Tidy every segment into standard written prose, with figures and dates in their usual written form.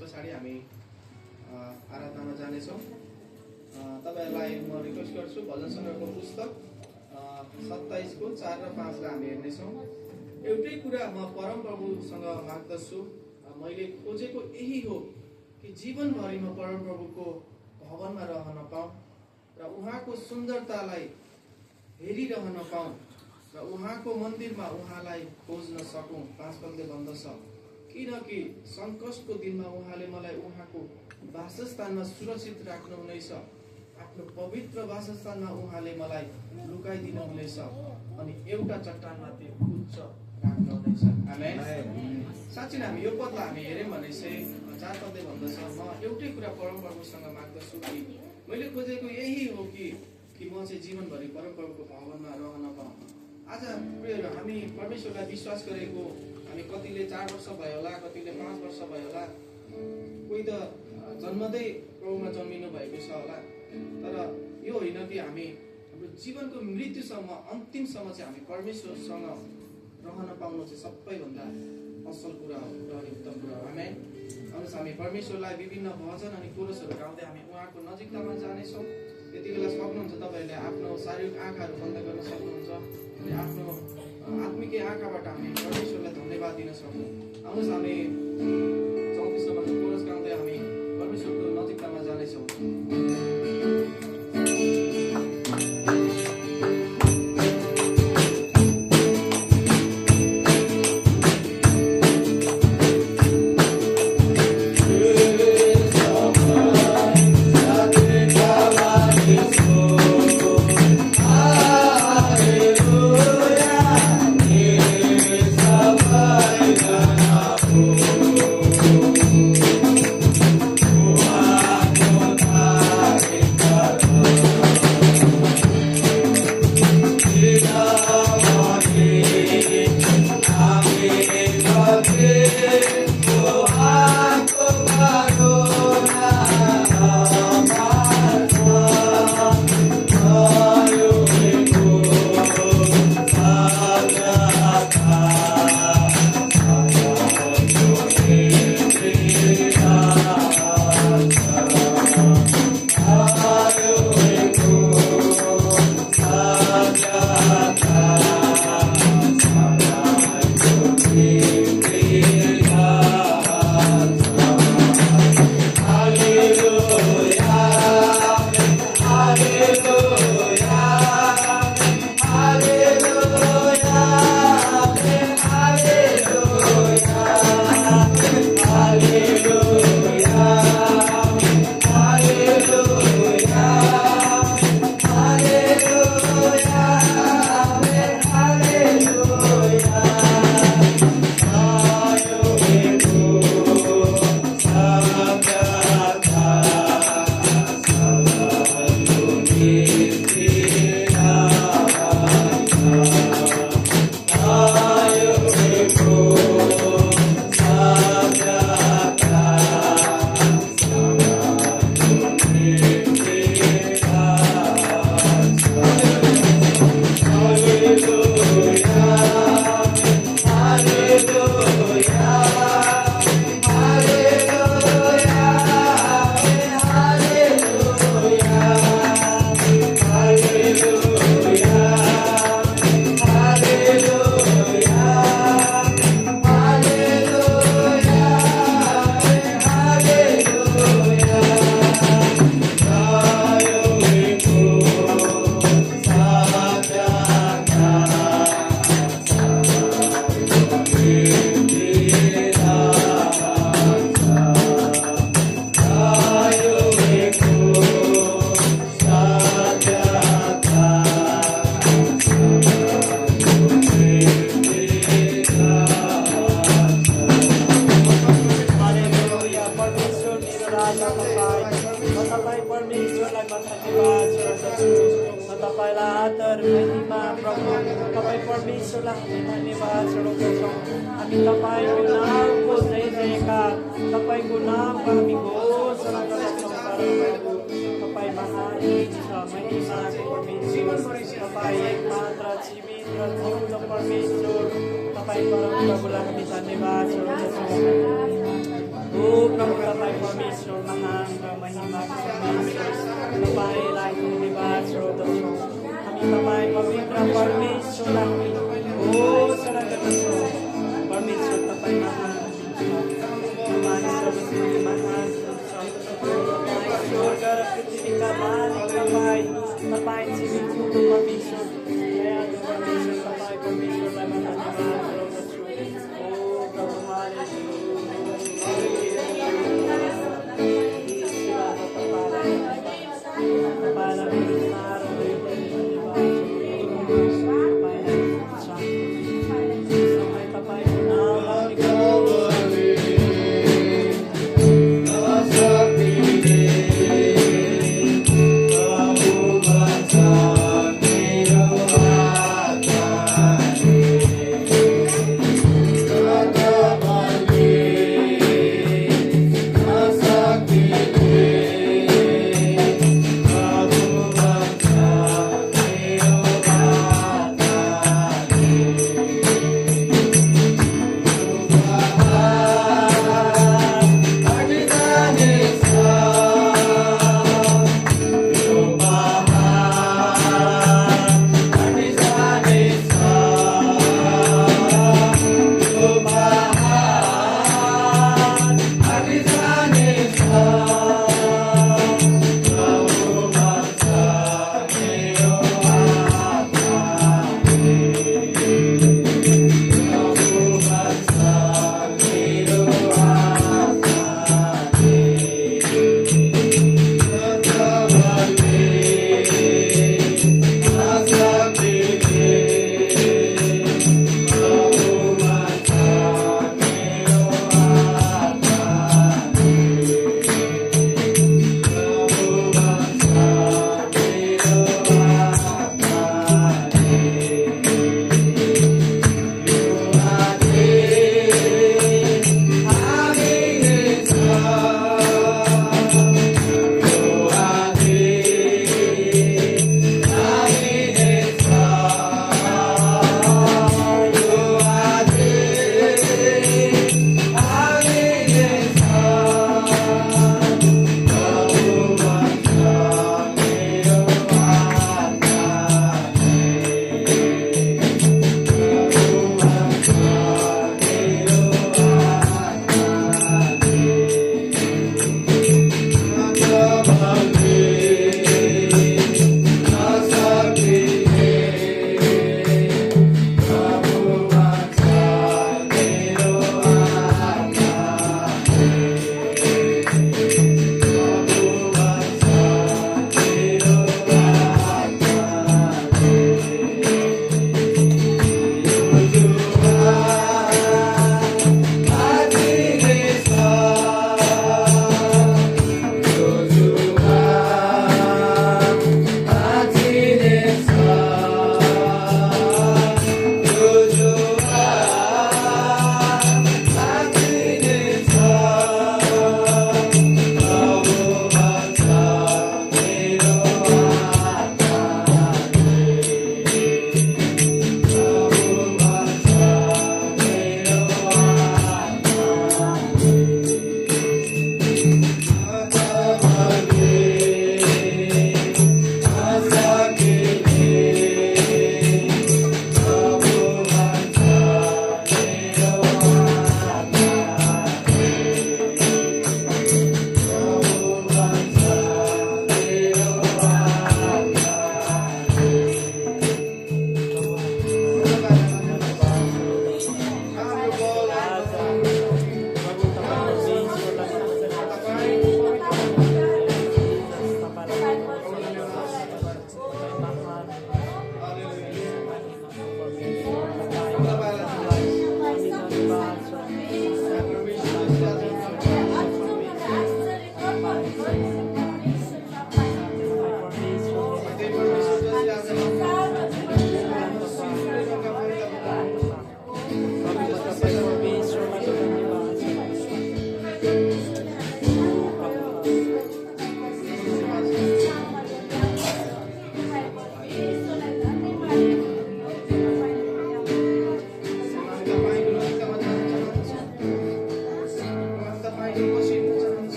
पछाडि हामी आराधनामा जानेछौँ। तपाईहरुलाई म रिक्वेस्ट गर्छु भजन सङ्ग्रहको पुस्तक 27 को 4 र 5 लाई हामी हेर्नेछौँ। एउटै कुरा म परमप्रभुसँग माग्दछु, मैले खोजेको यही हो कि जीवनभरि म परमप्रभुको भवनमा रहन पाऊँ र उहाँको सुन्दरतालाई हेरिरहन पाऊँ र उहाँको मन्दिरमा उहाँलाई खोज्न सकूँ। 5 पदले भन्दछ, किनकि सङ्कटको दिनमा उहाँले मलाई उहाँको वासस्थानमा सुरक्षित राख्नुहुनेछ, आफ्नो पवित्र वासस्थानमा उहाँले मलाई लुकाइदिनु हुनेछ अनि एउटा चट्टानमाथि उच्च राख्नुहुनेछ। आमेन। साँच्चै हामी यो पदलाई हामी हेर्यौँ भने चाहिँ 4 पदले भन्दछ, म एउटै कुरा परमप्रभुसँग माग्दछु कि मैले खोजेको यही हो कि म चाहिँ जीवनभरि परमप्रभुको भवनमा रहन पाऊँ। आज प्रियहरू, हामी परमेश्वरलाई विश्वास गरेको हामी कतिले 4 वर्ष भयो होला, कतिले 5 वर्ष भयो होला, कोही त जन्मदै प्रभुमा जन्मिनु भएको छ होला। तर यो होइन कि हामी हाम्रो जीवनको मृत्युसम्म अन्तिमसम्म चाहिँ हामी परमेश्वरसँग रहन पाउनु चाहिँ सबैभन्दा असल कुरा हो र उत्तम कुरा हो। आमेन। अनि हामी परमेश्वरलाई विभिन्न भजन अनि कोरसहरू गाउँदै हामी उहाँको नजिकतामा जानेछौँ। त्यति बेला सक्नुहुन्छ तपाईँहरूले आफ्नो शारीरिक आँखाहरू बन्द गर्न सक्नुहुन्छ अनि आफ्नो आत्मिक आँखाबाट हामी परमेश्वरलाई धन्यवाद दिन सक्छौँ। आउनुहोस् हामी 34 नम्बरको कोरस गाउँदै हामी परमेश्वरको नजिकतामा जानेछौँ। प्रभु हामी धन्यवाद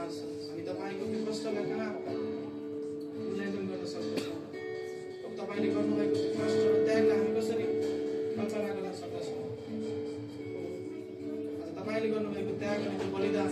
हामी तपाईँको त्यो कष्टलाई कहाँ मूल्याङ्कन गर्न सक्दछौँ? तपाईँले गर्नुभएको त्यो कष्ट र त्यागलाई हामी कसरी कल्पना गर्न सक्दछौँ? आज तपाईँले गर्नुभएको त्याग अनि त्यो बलिदान